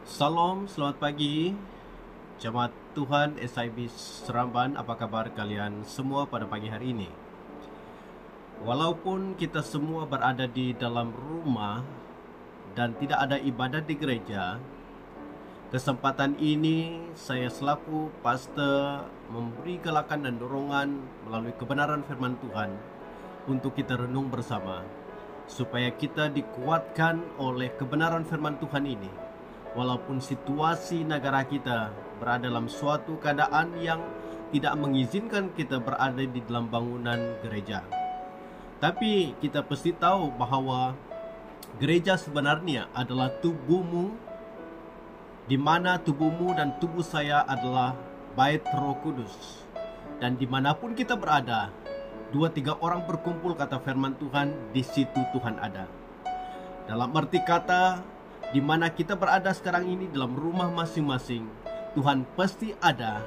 Salam, selamat pagi Jemaat Tuhan SIB Seramban. Apa kabar kalian semua pada pagi hari ini? Walaupun kita semua berada di dalam rumah dan tidak ada ibadah di gereja, kesempatan ini saya selaku pastor memberi galakan dan dorongan melalui kebenaran firman Tuhan untuk kita renung bersama, supaya kita dikuatkan oleh kebenaran firman Tuhan ini. Walaupun situasi negara kita berada dalam suatu keadaan yang tidak mengizinkan kita berada di dalam bangunan gereja, tapi kita pasti tahu bahwa gereja sebenarnya adalah tubuhmu, di mana tubuhmu dan tubuh saya adalah bait Roh Kudus. Dan dimanapun kita berada, 2-3 orang berkumpul, kata firman Tuhan, di situ Tuhan ada. Dalam arti kata, di mana kita berada sekarang ini dalam rumah masing-masing, Tuhan pasti ada,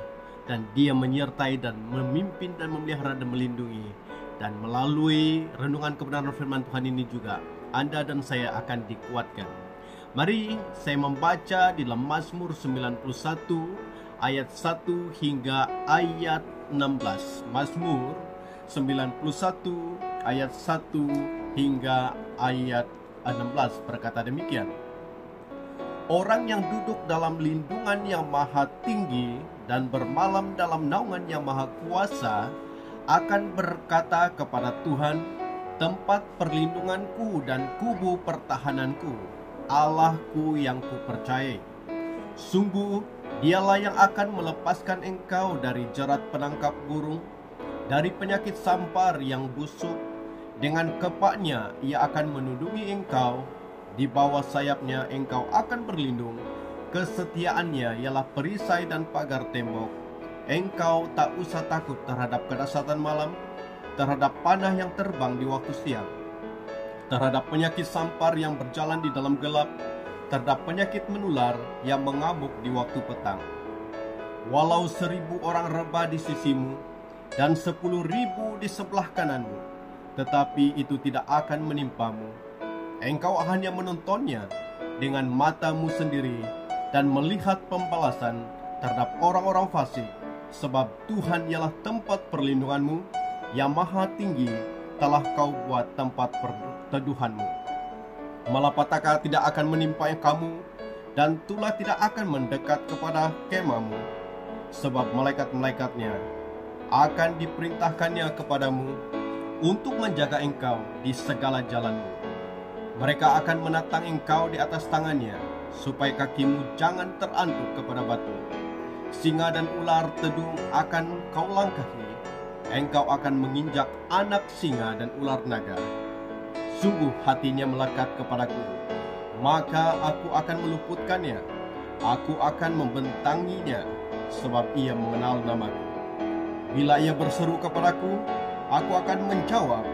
dan Dia menyertai dan memimpin dan memelihara dan melindungi. Dan melalui renungan kebenaran firman Tuhan ini juga Anda dan saya akan dikuatkan. Mari saya membaca di dalam Mazmur 91 ayat 1 hingga ayat 16. Mazmur 91 ayat 1 hingga ayat 16 berkata demikian: Orang yang duduk dalam lindungan yang maha tinggi dan bermalam dalam naungan yang maha kuasa akan berkata kepada Tuhan, tempat perlindunganku dan kubu pertahananku, Allahku yang kupercayai. Sungguh, Dialah yang akan melepaskan engkau dari jerat penangkap burung, dari penyakit sampar yang busuk. Dengan kepaknya Ia akan menudungi engkau, di bawah sayapnya engkau akan berlindung. Kesetiaannya ialah perisai dan pagar tembok. Engkau tak usah takut terhadap kedahsyatan malam, terhadap panah yang terbang di waktu siang, terhadap penyakit sampar yang berjalan di dalam gelap, terhadap penyakit menular yang mengamuk di waktu petang. Walau 1000 orang rebah di sisimu dan 10.000 di sebelah kananmu, tetapi itu tidak akan menimpamu. Engkau hanya menontonnya dengan matamu sendiri dan melihat pembalasan terhadap orang-orang fasik, sebab Tuhan ialah tempat perlindunganmu, yang maha tinggi telah kau buat tempat perteduhanmu. Malapetaka tidak akan menimpa kamu, dan tulah tidak akan mendekat kepada kemahmu, sebab malaikat-malaikatnya akan diperintahkannya kepadamu untuk menjaga engkau di segala jalanmu. Mereka akan menatang engkau di atas tangannya, supaya kakimu jangan terantuk kepada batu. Singa dan ular tedung akan kau langkahi. Engkau akan menginjak anak singa dan ular naga. Sungguh hatinya melekat kepadaku, maka aku akan meluputkannya. Aku akan membentanginya, sebab ia mengenal namaku. Bila ia berseru kepadaku, aku akan menjawab.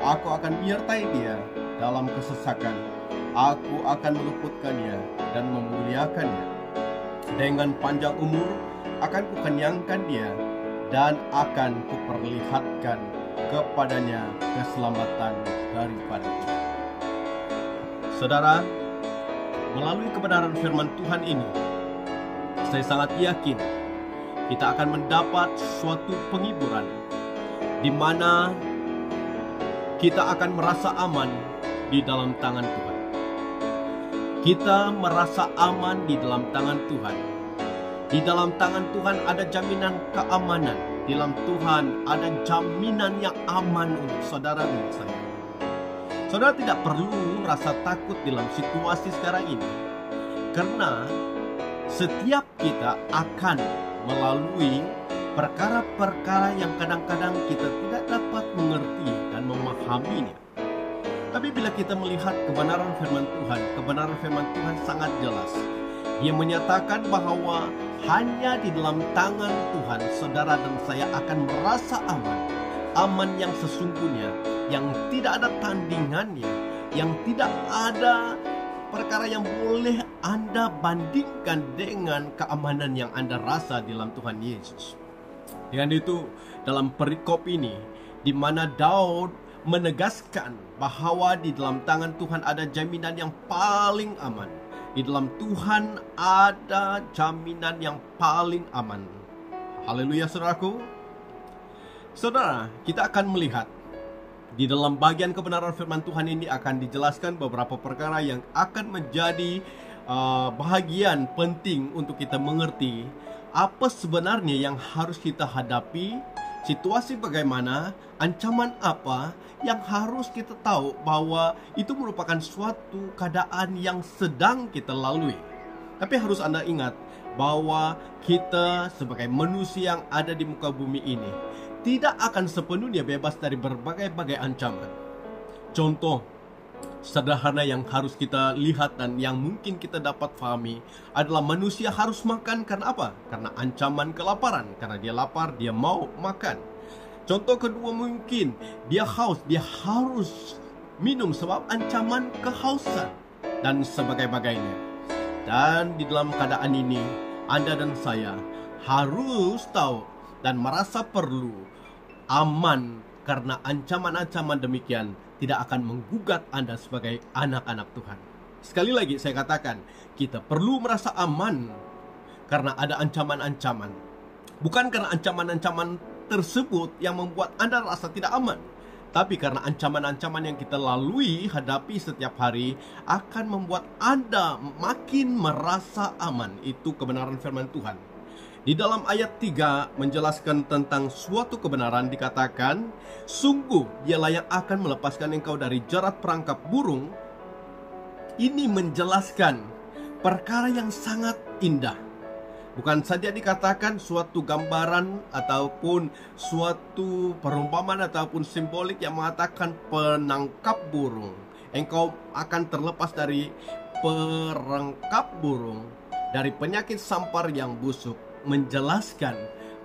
Aku akan menyertai dia dalam kesesakan. Aku akan meluputkannya dan memuliakannya. Dengan panjang umur akan kukenyangkan dia, dan akan kuperlihatkan kepadanya keselamatan daripadaku. Saudara, melalui kebenaran firman Tuhan ini, saya sangat yakin kita akan mendapat suatu penghiburan, di mana kita akan merasa aman di dalam tangan Tuhan. Kita merasa aman di dalam tangan Tuhan. Di dalam tangan Tuhan ada jaminan keamanan. Di dalam Tuhan ada jaminan yang aman untuk saudara dan saya. Saudara tidak perlu merasa takut dalam situasi sekarang ini, karena setiap kita akan melalui perkara-perkara yang kadang-kadang kita tidak dapat mengerti dan memahaminya. Tapi bila kita melihat kebenaran firman Tuhan sangat jelas. Dia menyatakan bahwa hanya di dalam tangan Tuhan saudara dan saya akan merasa aman. Aman yang sesungguhnya, yang tidak ada tandingannya, yang tidak ada perkara yang boleh Anda bandingkan dengan keamanan yang Anda rasa di dalam Tuhan Yesus. Dengan itu, dalam perikop ini, di mana Daud menegaskan bahwa di dalam tangan Tuhan ada jaminan yang paling aman. Di dalam Tuhan ada jaminan yang paling aman. Haleluya saudaraku. Saudara, kita akan melihat di dalam bagian kebenaran firman Tuhan ini akan dijelaskan beberapa perkara yang akan menjadi bahagian penting untuk kita mengerti apa sebenarnya yang harus kita hadapi, situasi bagaimana, ancaman apa yang harus kita tahu bahwa itu merupakan suatu keadaan yang sedang kita lalui. Tapi harus Anda ingat bahwa kita sebagai manusia yang ada di muka bumi ini tidak akan sepenuhnya bebas dari berbagai-bagai ancaman. Contoh sederhana yang harus kita lihat dan yang mungkin kita dapat pahami adalah manusia harus makan karena apa? Karena ancaman kelaparan. Karena dia lapar, dia mau makan. Contoh kedua mungkin dia haus, dia harus minum sebab ancaman kehausan dan sebagainya. Dan di dalam keadaan ini, Anda dan saya harus tahu dan merasa perlu aman, karena ancaman-ancaman demikian tidak akan menggugat Anda sebagai anak-anak Tuhan. Sekali lagi saya katakan, kita perlu merasa aman karena ada ancaman-ancaman. Bukan karena ancaman-ancaman tersebut yang membuat Anda rasa tidak aman, tapi karena ancaman-ancaman yang kita lalui, hadapi setiap hari akan membuat Anda makin merasa aman. Itu kebenaran firman Tuhan. Di dalam ayat 3 menjelaskan tentang suatu kebenaran, dikatakan, sungguh dialah yang akan melepaskan engkau dari jerat perangkap burung. Ini menjelaskan perkara yang sangat indah. Bukan saja dikatakan suatu gambaran ataupun suatu perumpamaan ataupun simbolik yang mengatakan penangkap burung. Engkau akan terlepas dari perangkap burung, dari penyakit sampar yang busuk. Menjelaskan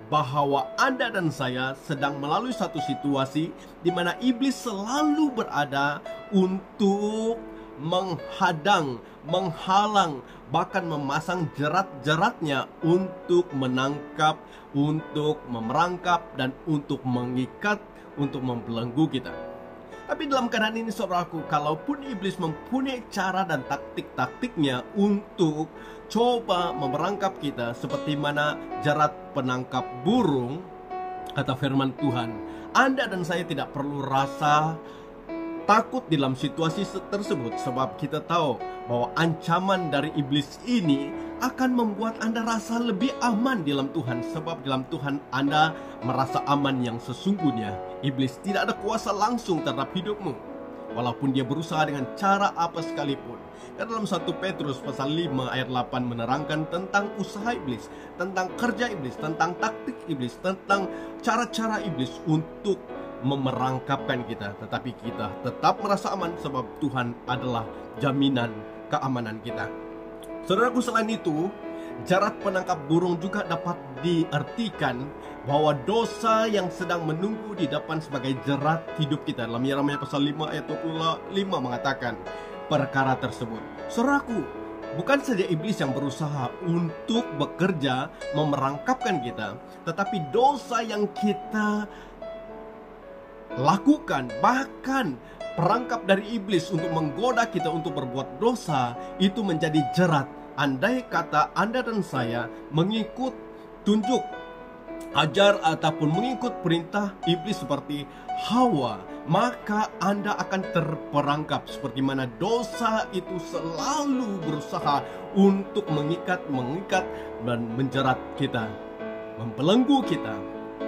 bahwa Anda dan saya sedang melalui satu situasi di mana iblis selalu berada untuk menghadang, menghalang, bahkan memasang jerat-jeratnya untuk menangkap, untuk memerangkap, dan untuk mengikat, untuk membelenggu kita. Tapi dalam keadaan ini saudaraku, kalaupun iblis mempunyai cara dan taktik-taktiknya untuk coba memerangkap kita seperti mana jerat penangkap burung, kata firman Tuhan, Anda dan saya tidak perlu rasa takut dalam situasi tersebut, sebab kita tahu bahwa ancaman dari iblis ini akan membuat Anda rasa lebih aman dalam Tuhan, sebab dalam Tuhan Anda merasa aman yang sesungguhnya. Iblis tidak ada kuasa langsung terhadap hidupmu, walaupun dia berusaha dengan cara apa sekalipun. Karena dalam 1 Petrus pasal 5 ayat 8 menerangkan tentang usaha iblis, tentang kerja iblis, tentang taktik iblis, tentang cara-cara iblis untuk memerangkapkan kita. Tetapi kita tetap merasa aman sebab Tuhan adalah jaminan keamanan kita. Saudaraku, selain itu, jerat penangkap burung juga dapat diartikan bahwa dosa yang sedang menunggu di depan sebagai jerat hidup kita. Dalam Yeremia pasal 5 ayat 25 mengatakan perkara tersebut. Saudaraku, bukan saja iblis yang berusaha untuk bekerja memerangkapkan kita, tetapi dosa yang kita lakukan, bahkan perangkap dari iblis untuk menggoda kita untuk berbuat dosa, itu menjadi jerat. Andai kata Anda dan saya mengikut tunjuk, ajar ataupun mengikut perintah iblis seperti Hawa, maka Anda akan terperangkap. Seperti mana dosa itu selalu berusaha untuk mengikat dan menjerat kita, membelenggu kita.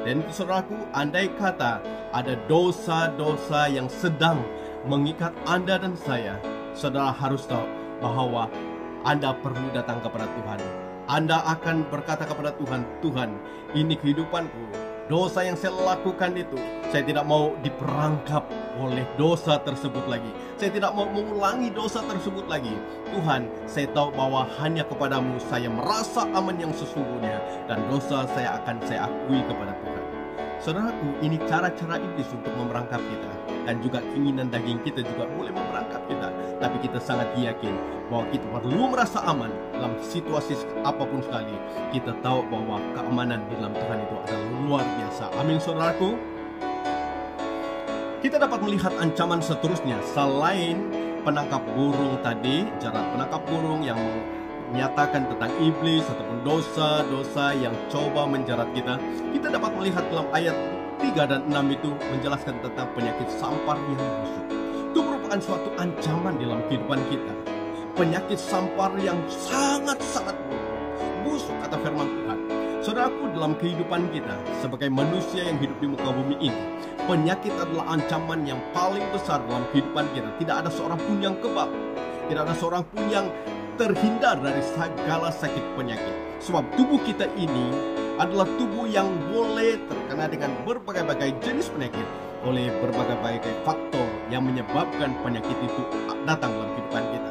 Dan saudaraku, andai kata ada dosa-dosa yang sedang mengikat Anda dan saya, saudara harus tahu bahwa Anda perlu datang kepada Tuhan. Anda akan berkata kepada Tuhan, Tuhan, ini kehidupanku. Dosa yang saya lakukan itu, saya tidak mau diperangkap oleh dosa tersebut lagi. Saya tidak mau mengulangi dosa tersebut lagi. Tuhan, saya tahu bahwa hanya kepadamu saya merasa aman yang sesungguhnya, dan dosa saya akan saya akui kepada Tuhan. Saudaraku, ini cara-cara iblis untuk memerangkap kita, dan juga keinginan daging kita juga boleh memerangkap kita. Tapi kita sangat yakin bahwa kita perlu merasa aman dalam situasi apapun sekali. Kita tahu bahwa keamanan di dalam Tuhan itu adalah luar biasa. Amin, saudaraku. Kita dapat melihat ancaman seterusnya selain penangkap burung tadi, jaran penangkap burung yang menyatakan tentang iblis ataupun dosa-dosa yang coba menjerat kita, kita dapat melihat dalam ayat 3 dan 6 itu menjelaskan tentang penyakit sampar yang busuk. Itu merupakan suatu ancaman dalam kehidupan kita. Penyakit sampar yang sangat-sangat busuk, kata firman Tuhan. Saudaraku, dalam kehidupan kita sebagai manusia yang hidup di muka bumi ini, penyakit adalah ancaman yang paling besar dalam kehidupan kita. Tidak ada seorang pun yang kebal, tidak ada seorang pun yang terhindar dari segala sakit penyakit. Sebab tubuh kita ini adalah tubuh yang boleh terkena dengan berbagai-bagai jenis penyakit oleh berbagai-bagai faktor yang menyebabkan penyakit itu datang dalam kehidupan kita.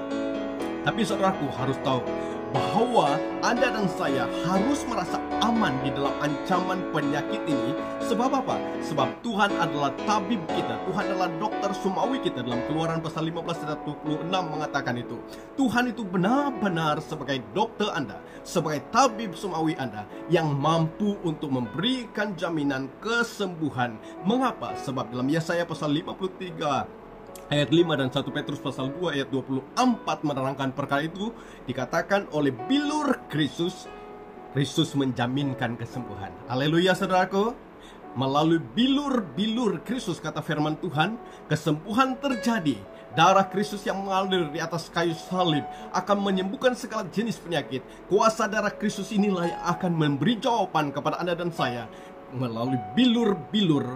Tapi saudaraku harus tahu bahwa Anda dan saya harus merasa aman di dalam ancaman penyakit ini. Sebab apa? Sebab Tuhan adalah tabib kita. Tuhan adalah dokter sumawi kita. Dalam Keluaran pasal 15 ayat 26 mengatakan itu. Tuhan itu benar-benar sebagai dokter Anda, sebagai tabib sumawi Anda, yang mampu untuk memberikan jaminan kesembuhan. Mengapa? Sebab dalam Yesaya pasal 53 ayat 5 dan 1 Petrus pasal 2 ayat 24 menerangkan perkara itu, dikatakan oleh bilur Kristus menjaminkan kesembuhan. Haleluya saudaraku. Melalui bilur Kristus, kata firman Tuhan, kesembuhan terjadi. Darah Kristus yang mengalir di atas kayu salib akan menyembuhkan segala jenis penyakit. Kuasa darah Kristus inilah yang akan memberi jawaban kepada Anda dan saya melalui bilur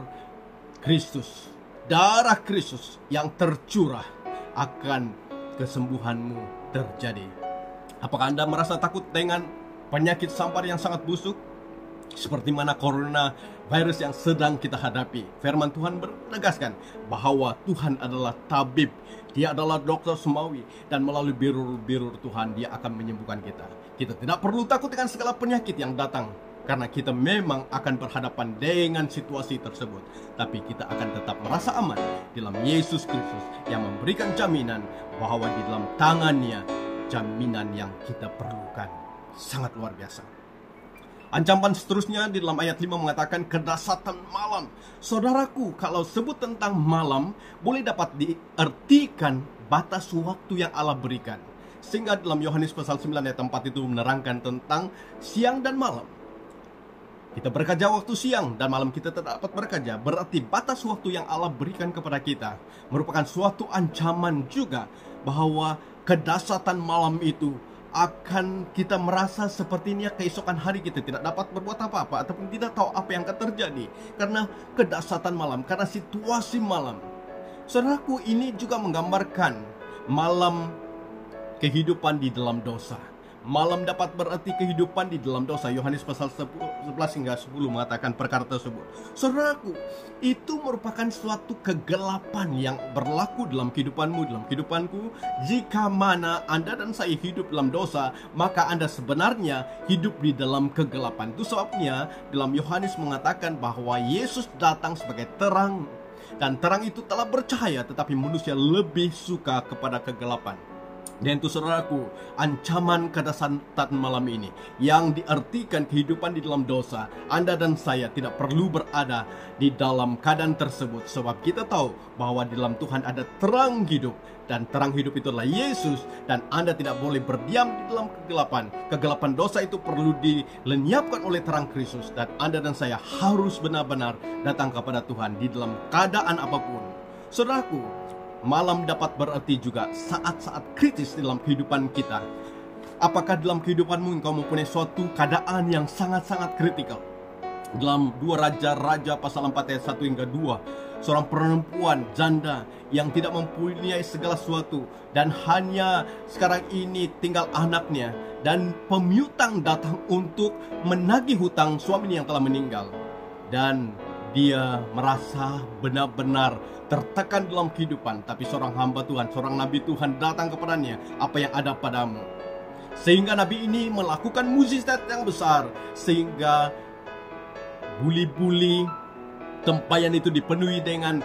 Kristus. Darah Kristus yang tercurah akan kesembuhanmu terjadi. Apakah Anda merasa takut dengan penyakit sampar yang sangat busuk? Seperti mana corona virus yang sedang kita hadapi. Firman Tuhan menegaskan bahwa Tuhan adalah tabib. Dia adalah dokter semawi. Dan melalui birur Tuhan, Dia akan menyembuhkan kita. Kita tidak perlu takut dengan segala penyakit yang datang, karena kita memang akan berhadapan dengan situasi tersebut. Tapi kita akan tetap merasa aman dalam Yesus Kristus yang memberikan jaminan bahwa di dalam tangannya jaminan yang kita perlukan. Sangat luar biasa. Ancaman seterusnya di dalam ayat 5 mengatakan kedahsyatan malam. Saudaraku, kalau sebut tentang malam, boleh dapat diartikan batas waktu yang Allah berikan. Sehingga dalam Yohanes pasal 9 ayat 4 itu menerangkan tentang siang dan malam. Kita bekerja waktu siang dan malam kita tidak dapat bekerja. Berarti batas waktu yang Allah berikan kepada kita merupakan suatu ancaman juga, bahwa kedahsyatan malam itu akan kita merasa sepertinya keesokan hari kita tidak dapat berbuat apa-apa, ataupun tidak tahu apa yang akan terjadi karena kedahsyatan malam, karena situasi malam. Saudaraku, ini juga menggambarkan malam kehidupan di dalam dosa. Malam dapat berarti kehidupan di dalam dosa. Yohanes pasal 11 hingga 10 mengatakan perkara tersebut. Saudaraku, itu merupakan suatu kegelapan yang berlaku dalam kehidupanmu, dalam kehidupanku. Jika mana Anda dan saya hidup dalam dosa, maka Anda sebenarnya hidup di dalam kegelapan. Itu sebabnya dalam Yohanes mengatakan bahwa Yesus datang sebagai terang, dan terang itu telah bercahaya, tetapi manusia lebih suka kepada kegelapan. Dan itu saudaraku, ancaman kedahsyatan malam ini yang diartikan kehidupan di dalam dosa. Anda dan saya tidak perlu berada di dalam keadaan tersebut, sebab kita tahu bahwa di dalam Tuhan ada terang hidup, dan terang hidup itu adalah Yesus. Dan Anda tidak boleh berdiam di dalam kegelapan. Kegelapan dosa itu perlu dilenyapkan oleh terang Kristus, dan Anda dan saya harus benar-benar datang kepada Tuhan di dalam keadaan apapun. Saudaraku, malam dapat berarti juga saat-saat kritis dalam kehidupan kita. Apakah dalam kehidupanmu engkau mempunyai suatu keadaan yang sangat-sangat kritikal? Dalam 2 Raja pasal 4 ayat 1 hingga 2, seorang perempuan janda yang tidak mempunyai segala sesuatu, dan hanya sekarang ini tinggal anaknya, dan pemiutang datang untuk menagih hutang suaminya yang telah meninggal. Dan dia merasa benar-benar tertekan dalam kehidupan. Tapi seorang hamba Tuhan, seorang nabi Tuhan datang kepadanya, apa yang ada padamu? Sehingga nabi ini melakukan mukjizat yang besar, sehingga buli-buli tempayan itu dipenuhi dengan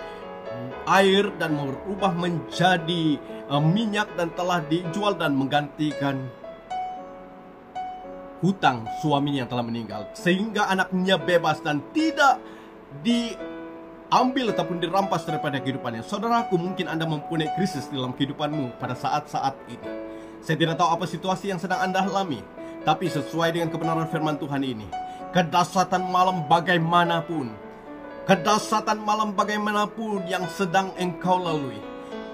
air dan berubah menjadi minyak, dan telah dijual dan menggantikan hutang suaminya yang telah meninggal. Sehingga anaknya bebas dan tidak diambil ataupun dirampas daripada kehidupannya. Saudaraku, mungkin Anda mempunyai krisis dalam kehidupanmu pada saat-saat ini. Saya tidak tahu apa situasi yang sedang Anda alami, tapi sesuai dengan kebenaran firman Tuhan ini, kedahsyatan malam bagaimanapun, yang sedang engkau lalui,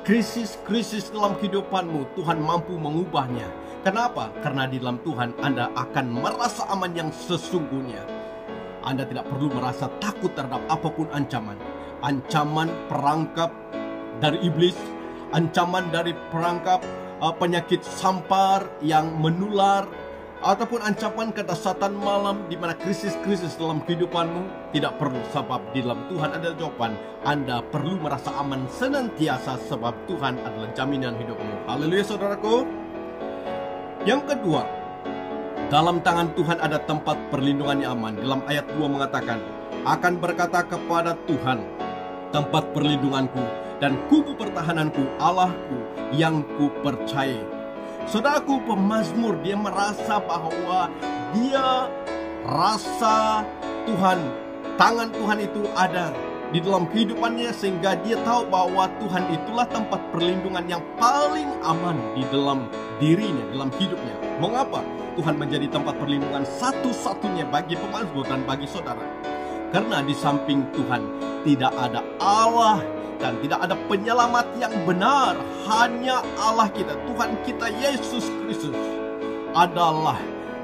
krisis-krisis dalam kehidupanmu, Tuhan mampu mengubahnya. Kenapa? Karena di dalam Tuhan Anda akan merasa aman yang sesungguhnya. Anda tidak perlu merasa takut terhadap apapun ancaman. Ancaman perangkap dari iblis, ancaman dari perangkap penyakit sampar yang menular, ataupun ancaman kedahsyatan malam di mana krisis-krisis dalam kehidupanmu, tidak perlu, sebab di dalam Tuhan ada jawaban. Anda perlu merasa aman senantiasa sebab Tuhan adalah jaminan hidupmu. Haleluya saudaraku. Yang kedua, dalam tangan Tuhan ada tempat perlindungan yang aman. Dalam ayat 2 mengatakan, akan berkata kepada Tuhan, tempat perlindunganku dan kubu pertahananku, Allahku yang ku percaya. Saudaraku, pemazmur dia merasa bahwa dia rasa Tuhan, tangan Tuhan itu ada di dalam kehidupannya, sehingga dia tahu bahwa Tuhan itulah tempat perlindungan yang paling aman di dalam dirinya, dalam hidupnya. Mengapa Tuhan menjadi tempat perlindungan satu-satunya bagi pemazmur dan bagi saudara? Karena di samping Tuhan tidak ada Allah dan tidak ada penyelamat yang benar. Hanya Allah kita, Tuhan kita Yesus Kristus adalah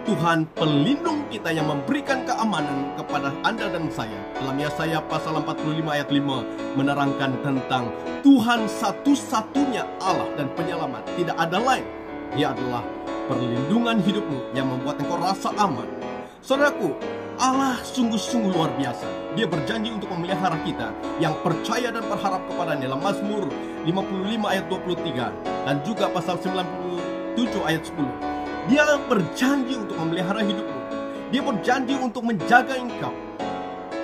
Tuhan pelindung kita yang memberikan keamanan kepada Anda dan saya. Dalam Yesaya pasal 45 ayat 5 menerangkan tentang Tuhan satu-satunya Allah dan penyelamat, tidak ada lain. Dia adalah perlindungan hidupmu yang membuat engkau rasa aman. Saudaraku, Allah sungguh-sungguh luar biasa. Dia berjanji untuk memelihara kita yang percaya dan berharap kepadanya. Dalam Mazmur 55 ayat 23 dan juga pasal 97 ayat 10. Dia berjanji untuk memelihara hidupmu. Dia berjanji untuk menjaga engkau.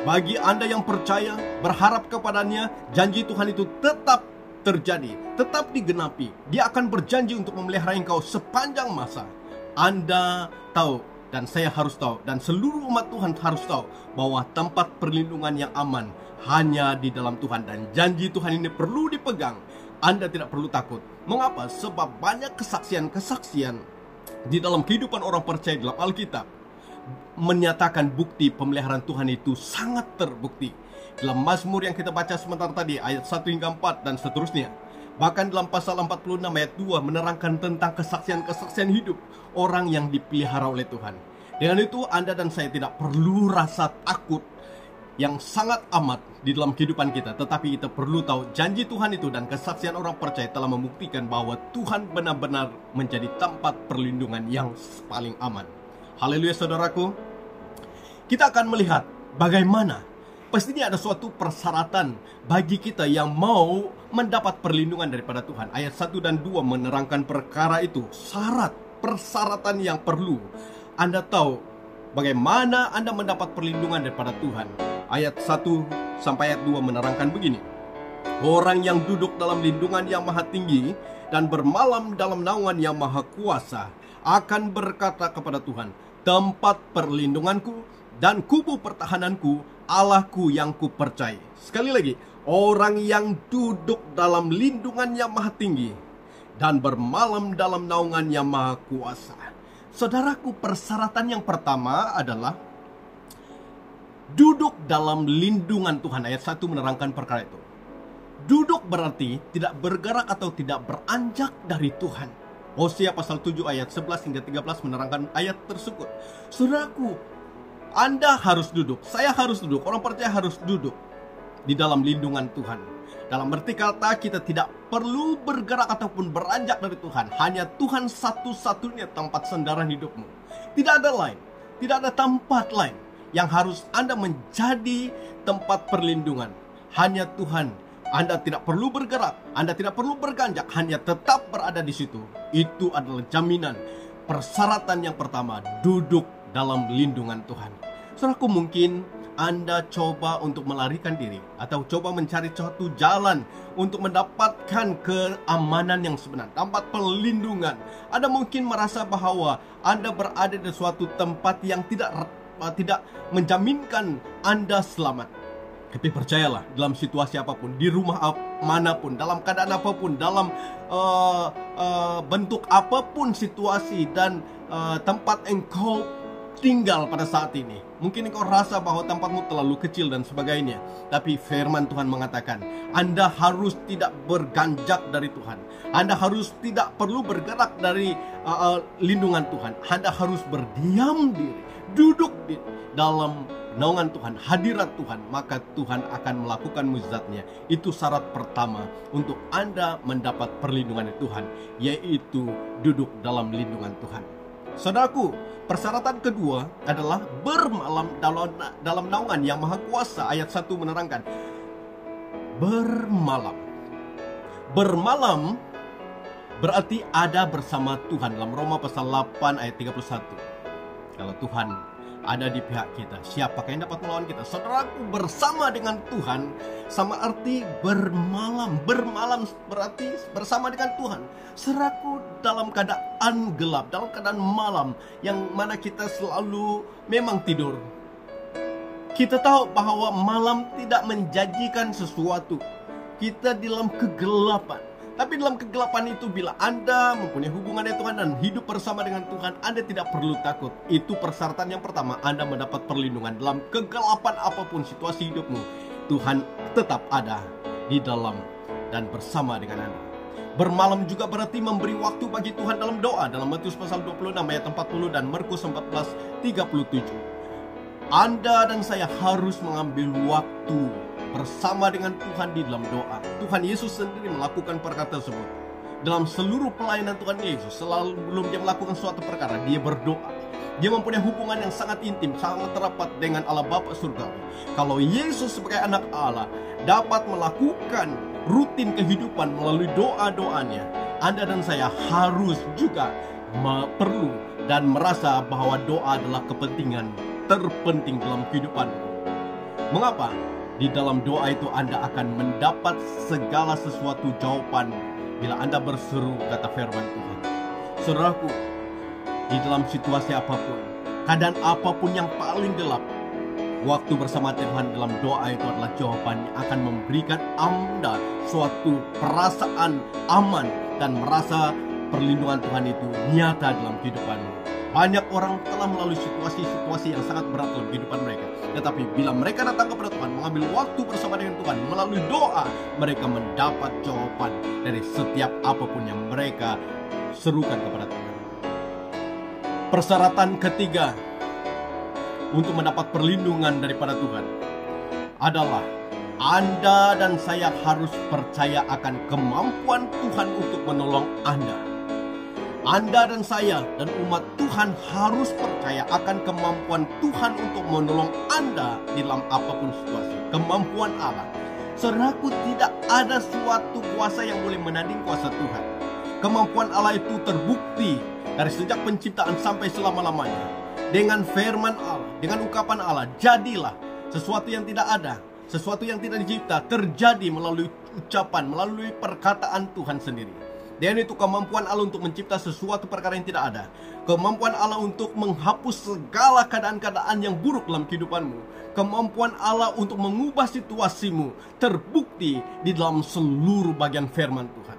Bagi Anda yang percaya, berharap kepadanya, janji Tuhan itu tetap terjadi, tetap digenapi. Dia akan berjanji untuk memelihara engkau sepanjang masa. Anda tahu, dan saya harus tahu, dan seluruh umat Tuhan harus tahu, bahwa tempat perlindungan yang aman hanya di dalam Tuhan. Dan janji Tuhan ini perlu dipegang. Anda tidak perlu takut. Mengapa? Sebab banyak kesaksian-kesaksian di dalam kehidupan orang percaya dalam Alkitab menyatakan bukti pemeliharaan Tuhan itu sangat terbukti. Dalam Mazmur yang kita baca sebentar tadi, ayat 1 hingga 4 dan seterusnya. Bahkan dalam pasal 46 ayat 2 menerangkan tentang kesaksian-kesaksian hidup orang yang dipelihara oleh Tuhan. Dengan itu Anda dan saya tidak perlu rasa takut yang sangat amat di dalam kehidupan kita. Tetapi kita perlu tahu janji Tuhan itu dan kesaksian orang percaya telah membuktikan bahwa Tuhan benar-benar menjadi tempat perlindungan yang paling aman. Haleluya saudaraku. Kita akan melihat bagaimana pastinya ada suatu persyaratan bagi kita yang mau mendapat perlindungan daripada Tuhan. Ayat 1 dan 2 menerangkan perkara itu. Syarat, persyaratan yang perlu. Anda tahu bagaimana Anda mendapat perlindungan daripada Tuhan. Ayat 1 sampai ayat 2 menerangkan begini. Orang yang duduk dalam lindungan yang maha tinggi dan bermalam dalam naungan yang maha kuasa akan berkata kepada Tuhan, tempat perlindunganku dan kubu pertahananku, Allahku yang kupercayai. Sekali lagi, orang yang duduk dalam lindungan yang maha tinggi dan bermalam dalam naungan yang maha kuasa. Saudaraku, persyaratan yang pertama adalah duduk dalam lindungan Tuhan. Ayat 1 menerangkan perkara itu. Duduk berarti tidak bergerak atau tidak beranjak dari Tuhan. Hosea pasal 7 ayat 11 hingga 13 menerangkan ayat tersebut. Saudaraku, Anda harus duduk, saya harus duduk, orang percaya harus duduk di dalam lindungan Tuhan. Dalam arti kata, kita tidak perlu bergerak ataupun beranjak dari Tuhan. Hanya Tuhan satu-satunya tempat sandaran hidupmu. Tidak ada lain, tidak ada tempat lain yang harus Anda menjadi tempat perlindungan. Hanya Tuhan. Anda tidak perlu bergerak, Anda tidak perlu berganjak, hanya tetap berada di situ. Itu adalah jaminan. Persyaratan yang pertama, duduk dalam lindungan Tuhan. Saudaraku, mungkin Anda coba untuk melarikan diri atau coba mencari suatu jalan untuk mendapatkan keamanan yang sebenar, tempat perlindungan. Anda mungkin merasa bahwa Anda berada di suatu tempat yang tidak menjaminkan Anda selamat. Tapi percayalah, dalam situasi apapun, di rumah manapun, dalam keadaan apapun, dalam bentuk apapun situasi dan tempat engkau tinggal pada saat ini, mungkin engkau rasa bahwa tempatmu terlalu kecil dan sebagainya. Tapi firman Tuhan mengatakan, Anda harus tidak berganjak dari Tuhan. Anda harus tidak perlu bergerak dari lindungan Tuhan. Anda harus berdiam diri, duduk di dalam naungan Tuhan, hadirat Tuhan, maka Tuhan akan melakukan mukjizatnya. Itu syarat pertama untuk Anda mendapat perlindungan Tuhan, yaitu duduk dalam lindungan Tuhan. Saudaraku, persyaratan kedua adalah bermalam dalam naungan yang maha kuasa. Ayat 1 menerangkan, bermalam. Bermalam berarti ada bersama Tuhan. Dalam Roma pasal 8 ayat 31. Kalau Tuhan ada di pihak kita, siapakah yang dapat melawan kita? Saudaraku, bersama dengan Tuhan sama arti bermalam. Bermalam berarti bersama dengan Tuhan. Saudaraku, dalam keadaan gelap, dalam keadaan malam, yang mana kita selalu memang tidur, kita tahu bahwa malam tidak menjanjikan sesuatu. Kita di dalam kegelapan. Tapi dalam kegelapan itu, bila Anda mempunyai hubungan dengan Tuhan dan hidup bersama dengan Tuhan, Anda tidak perlu takut. Itu persyaratan yang pertama, Anda mendapat perlindungan. Dalam kegelapan apapun situasi hidupmu, Tuhan tetap ada di dalam dan bersama dengan Anda. Bermalam juga berarti memberi waktu bagi Tuhan dalam doa. Dalam Matius pasal 26 ayat 40 dan Markus 14:37. Anda dan saya harus mengambil waktu bersama dengan Tuhan di dalam doa. Tuhan Yesus sendiri melakukan perkara tersebut. Dalam seluruh pelayanan Tuhan Yesus, sebelum dia melakukan suatu perkara, dia berdoa. Dia mempunyai hubungan yang sangat intim, sangat rapat dengan Allah Bapa surgawi. Kalau Yesus sebagai anak Allah dapat melakukan rutin kehidupan melalui doa-doanya, Anda dan saya harus juga perlu dan merasa bahwa doa adalah kepentingan terpenting dalam kehidupan. Mengapa? Di dalam doa itu Anda akan mendapat segala sesuatu jawaban bila Anda berseru, kata firman Tuhan. Saudaraku, di dalam situasi apapun, keadaan apapun yang paling gelap, waktu bersama Tuhan dalam doa itu adalah jawaban yang akan memberikan Anda suatu perasaan aman dan merasa perlindungan Tuhan itu nyata dalam kehidupanmu. Banyak orang telah melalui situasi-situasi yang sangat berat dalam kehidupan mereka. Tetapi bila mereka datang kepada Tuhan, mengambil waktu bersama dengan Tuhan, melalui doa, mereka mendapat jawaban dari setiap apapun yang mereka serukan kepada Tuhan. Persyaratan ketiga untuk mendapat perlindungan daripada Tuhan adalah Anda dan saya harus percaya akan kemampuan Tuhan untuk menolong Anda. Anda dan saya dan umat Tuhan harus percaya akan kemampuan Tuhan untuk menolong Anda di dalam apapun situasi. Kemampuan Allah. Saudaraku, tidak ada suatu kuasa yang boleh menanding kuasa Tuhan. Kemampuan Allah itu terbukti dari sejak penciptaan sampai selama-lamanya. Dengan firman Allah, dengan ungkapan Allah, jadilah sesuatu yang tidak ada, sesuatu yang tidak dicipta, terjadi melalui ucapan, melalui perkataan Tuhan sendiri. Dan itu kemampuan Allah untuk mencipta sesuatu perkara yang tidak ada. Kemampuan Allah untuk menghapus segala keadaan-keadaan yang buruk dalam kehidupanmu. Kemampuan Allah untuk mengubah situasimu terbukti di dalam seluruh bagian firman Tuhan.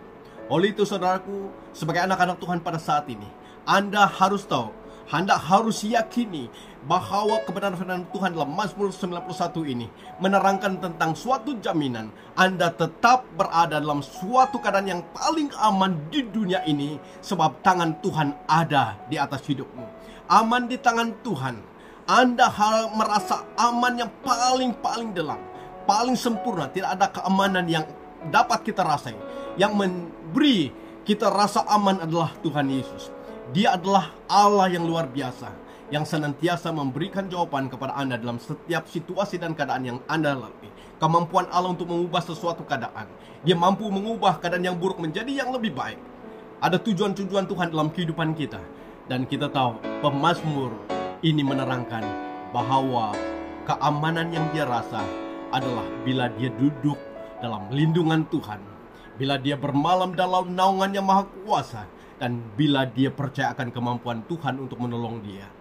Oleh itu saudaraku, sebagai anak-anak Tuhan pada saat ini, Anda harus tahu, Anda harus yakini bahwa kebenaran firman Tuhan dalam Mazmur 91 ini menerangkan tentang suatu jaminan Anda tetap berada dalam suatu keadaan yang paling aman di dunia ini, sebab tangan Tuhan ada di atas hidupmu. Aman di tangan Tuhan. Anda harus merasa aman yang paling dalam, paling sempurna. Tidak ada keamanan yang dapat kita rasain. Yang memberi kita rasa aman adalah Tuhan Yesus. Dia adalah Allah yang luar biasa, yang senantiasa memberikan jawaban kepada Anda dalam setiap situasi dan keadaan yang Anda lalui. Kemampuan Allah untuk mengubah sesuatu keadaan. Dia mampu mengubah keadaan yang buruk menjadi yang lebih baik. Ada tujuan-tujuan Tuhan dalam kehidupan kita. Dan kita tahu pemazmur ini menerangkan bahwa keamanan yang dia rasa adalah bila dia duduk dalam lindungan Tuhan, bila dia bermalam dalam naungan yang maha kuasa, dan bila dia percaya akan kemampuan Tuhan untuk menolong dia.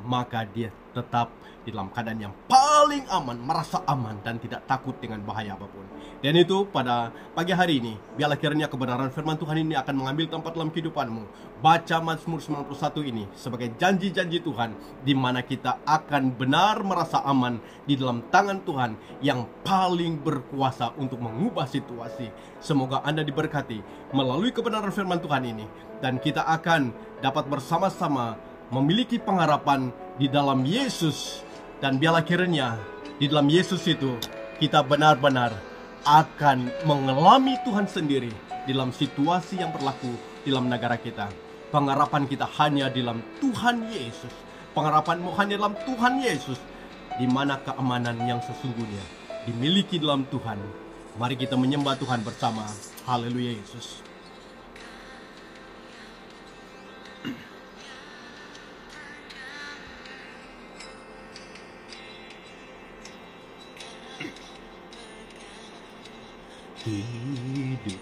maka dia tetap di dalam keadaan yang paling aman, merasa aman dan tidak takut dengan bahaya apapun. Dan itu pada pagi hari ini, biarlah kiranya kebenaran firman Tuhan ini akan mengambil tempat dalam kehidupanmu. Baca Mazmur 91 ini sebagai janji-janji Tuhan, di mana kita akan benar merasa aman di dalam tangan Tuhan yang paling berkuasa untuk mengubah situasi. Semoga Anda diberkati melalui kebenaran firman Tuhan ini, dan kita akan dapat bersama-sama memiliki pengharapan di dalam Yesus. Dan biarlah kiranya di dalam Yesus itu kita benar-benar akan mengalami Tuhan sendiri di dalam situasi yang berlaku di dalam negara kita. Pengharapan kita hanya di dalam Tuhan Yesus. Pengharapanmu hanya dalam Tuhan Yesus, di mana keamanan yang sesungguhnya dimiliki dalam Tuhan. Mari kita menyembah Tuhan bersama. Haleluya Yesus. Hidup.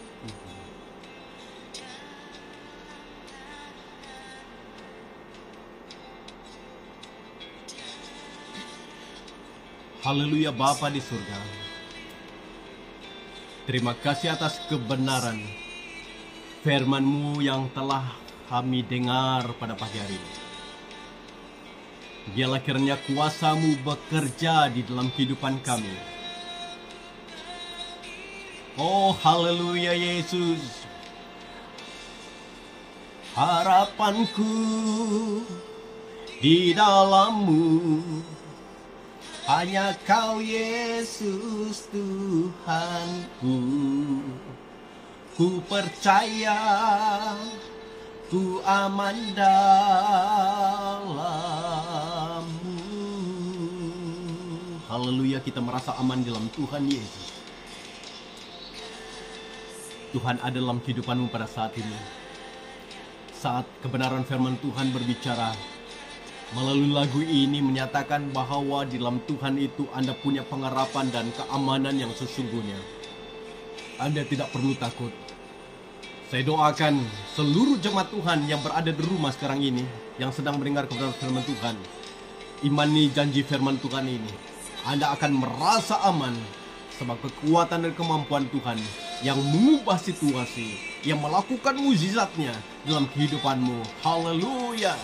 Haleluya Bapa di surga. Terima kasih atas kebenaran firman-Mu yang telah kami dengar pada pagi hari ini. Biarlah kiranya kuasa-Mu bekerja di dalam kehidupan kami. Oh haleluya Yesus. Harapanku di dalam-Mu, hanya Kau Yesus Tuhanku. Ku percaya, ku aman dalam-Mu. Haleluya, kita merasa aman dalam Tuhan Yesus. Tuhan ada dalam kehidupanmu pada saat ini. Saat kebenaran firman Tuhan berbicara melalui lagu ini menyatakan bahwa di dalam Tuhan itu Anda punya pengharapan dan keamanan yang sesungguhnya. Anda tidak perlu takut. Saya doakan seluruh jemaat Tuhan yang berada di rumah sekarang ini, yang sedang mendengar kebenaran firman Tuhan, imani janji firman Tuhan ini. Anda akan merasa aman sebab kekuatan dan kemampuan Tuhan yang mengubah situasi, yang melakukan mukjizatnya dalam kehidupanmu. Haleluya.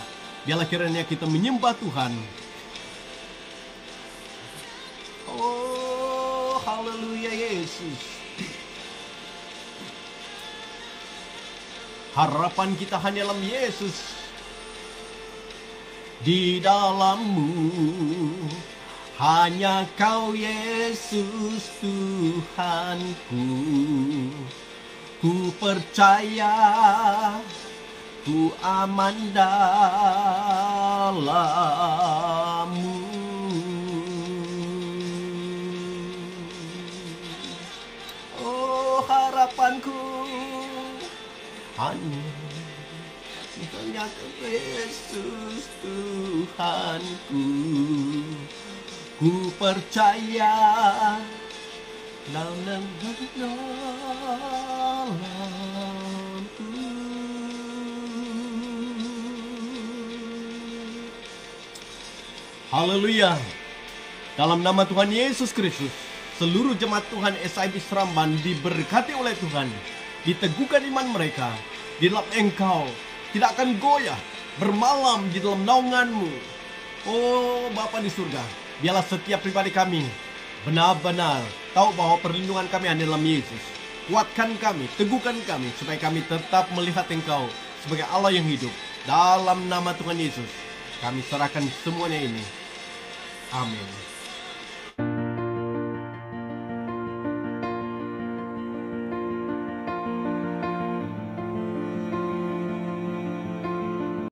Biarlah kiranya kita menyembah Tuhan. Oh, haleluya Yesus. Harapan kita hanya dalam Yesus. Di dalam-Mu, hanya Kau Yesus Tuhanku. Ku percaya, ku aman dalam-Mu. Oh harapanku hanya Kau Yesus Tuhanku. Ku percaya dalam-Mu. Haleluya. Dalam nama Tuhan Yesus Kristus, seluruh jemaat Tuhan SIB Seramban diberkati oleh Tuhan. Diteguhkan iman mereka di dalam Engkau, tidak akan goyah, bermalam di dalam naungan-Mu. Oh Bapa di surga, biarlah setiap pribadi kami benar-benar tahu bahwa perlindungan kami ada dalam Yesus. Kuatkan kami, teguhkan kami, supaya kami tetap melihat Engkau sebagai Allah yang hidup. Dalam nama Tuhan Yesus, kami serahkan semuanya ini. Amin.